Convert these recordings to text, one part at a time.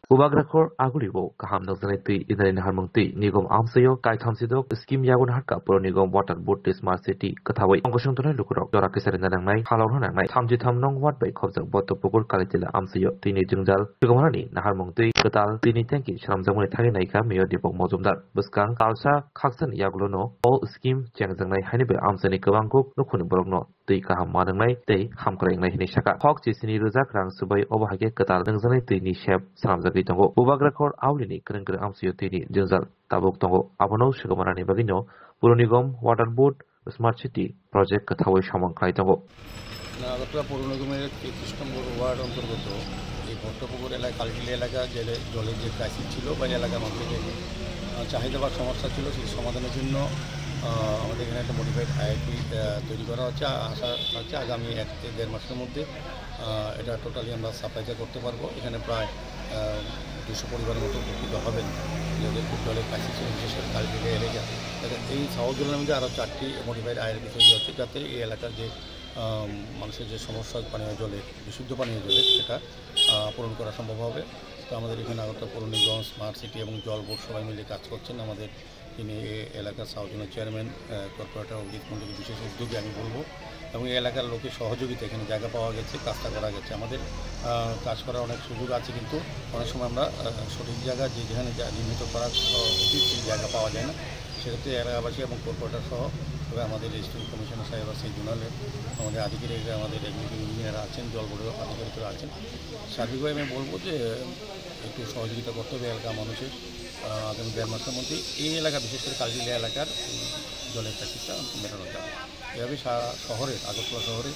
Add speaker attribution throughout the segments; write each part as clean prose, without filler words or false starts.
Speaker 1: Ubagrakhor Agulibo, Kaham Nozaneti, Idarin Harmonti, Nigom Amsayo, Kai Thamsidok, Skim Yagun Harka, Pro Nigom Water Boat Smart City, Kataway, Ongoshantona Lukurok, Dorakisar Nanai, Halon Nai, Tamji Tam Nong Wat by Kobza, Botopokur Kalitilla Amsayo, Tini Jungjal, Tugomani, Naharmonti, Katal, Tini Tanki, Shramzamuni Taganaika, Mayor Depot Mozumdar, Buskan, Kalsa, Kaksan Yagulono, all Skim, Jangzangai, Hanibe, Amsani Kavanguk, Nukuni Borogno, Tei Kaham Madangai, Tei, Hamkring Nishaka, Hawk Chisini Ruzak Rang Subai Obahage Katal, Nangzanai Tini Shep, Samzaki Tongo, Ubagrakhor Aulini, Krenker Amsayo Tini, Junzal, Tabuk Tongo, Abono, Sugamarani Bagino, Purunigom, Water Boat, Smart City, Project Kataway Shaman Kaitongo.
Speaker 2: Agartala পৌর নিগমের ৩৩ নম্বর word অন্তর্গত এই ভট্টপুকুর এলাকা কালকিলি এলাকা জলের যে crisis ছিল বা এলাকার মানুষের চাহিদা বা সমস্যা ছিল সেই সমাধানের জন্য আমাদের এখানে একটা মডিফাইড আইআইপি তৈরি করা হচ্ছে। আশা হচ্ছে আগামী ১ থেকে ১.৫ মাসের মধ্যে এটা টোটালি আমরা সাপ্লাইটা করতে পারবো। এখানে প্রায় ২০০ পরিবারের মতো উপকৃত হবেন যাদের খুব জলের ক্রাইসিস ছিল, বিশেষ করে কালকিলি এলাকা। এই সাহসগুলোর মধ্যে আরও ৪টি মডিফাইড আইআইপি তৈরি হচ্ছে যাতে এই এলাকার যে মানুষের যে সমস্যা পানীয় জলের, বিশুদ্ধ পানীয় জলের, সেটা পূরণ করা সম্ভব হবে। তো আমাদের এখানে আগরতলা পৌর নিগম, স্মার্ট সিটি এবং জল বোর্ড সবাই মিলে কাজ করছেন। আমাদের তিনি এলাকার সাউথজনের চেয়ারম্যান কর্পোরেটর অভিজিৎ মন্ডলের বিশেষ উদ্যোগে আমি বলবো, এবং এই এলাকার লোকের সহযোগিতা এখানে জায়গা পাওয়া গেছে, কাজটা করা গেছে। আমাদের কাজ করার অনেক সুযোগ আছে, কিন্তু অনেক সময় আমরা সঠিক জায়গা যেখানে নির্মিত করা উচিত সেই জায়গা পাওয়া যায় না। সেক্ষেত্রে এলাকাবাসী এবং কর্পোরেটর সহ তবে আমাদের রেজিস্ট্রেশন কমিশনার সাহেব সেই জোনালের আমাদের আধিকারিকরা, আমাদের এক্সিকিউটিভ ইঞ্জিনিয়াররা আছেন, জল বোর্ডের আধিকারিকরা আছেন। সার্বিকভাবে আমি বলবো যে একটু সহযোগিতা করতে হবে এলাকার মানুষের। আগামী ১.৫ মাসের মধ্যে এই এলাকা, বিশেষ করে কালকিলি এলাকার জলের ক্রাইসিসটা মেটানো যাবে। এভাবে সারা শহরের, আগরতলা শহরে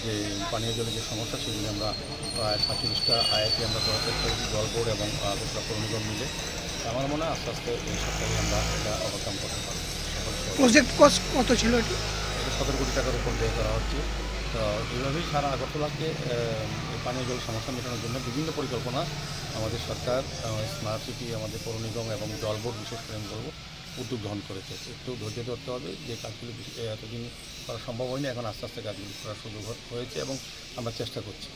Speaker 2: যে পানীয় জলের যে সমস্যা, সেগুলি আমরা প্রায় ৪৭টা আইআইপি আমরা প্রজেক্ট করেছি, জল বোর্ড এবং আগরতলা পৌর নিগম মিলে। আমার মনে হয় আস্তে আস্তে এই সপ্তাহে আমরা এটা ওভারকাম করতে পারবো।
Speaker 3: প্রজেক্ট কস্ট কত ছিল? এটা
Speaker 2: ১৭ কোটি টাকার উপর ব্যয় করা হচ্ছে। তো এইভাবেই সারা আগরতলাকে পানীয় জল সমস্যা মেটানোর জন্য বিভিন্ন পরিকল্পনা আমাদের সরকার, স্মার্ট সিটি, আমাদের পৌর নিগম এবং জল বোর্ড বিশেষ করে আমি বলবো উদ্যোগ গ্রহণ করেছে। একটু ধৈর্য ধরতে হবে, যে কাজগুলি এতদিন করা সম্ভব হয়নি, এখন আস্তে আস্তে কাজগুলি করার সুযোগ হয়েছে এবং আমরা চেষ্টা করছি।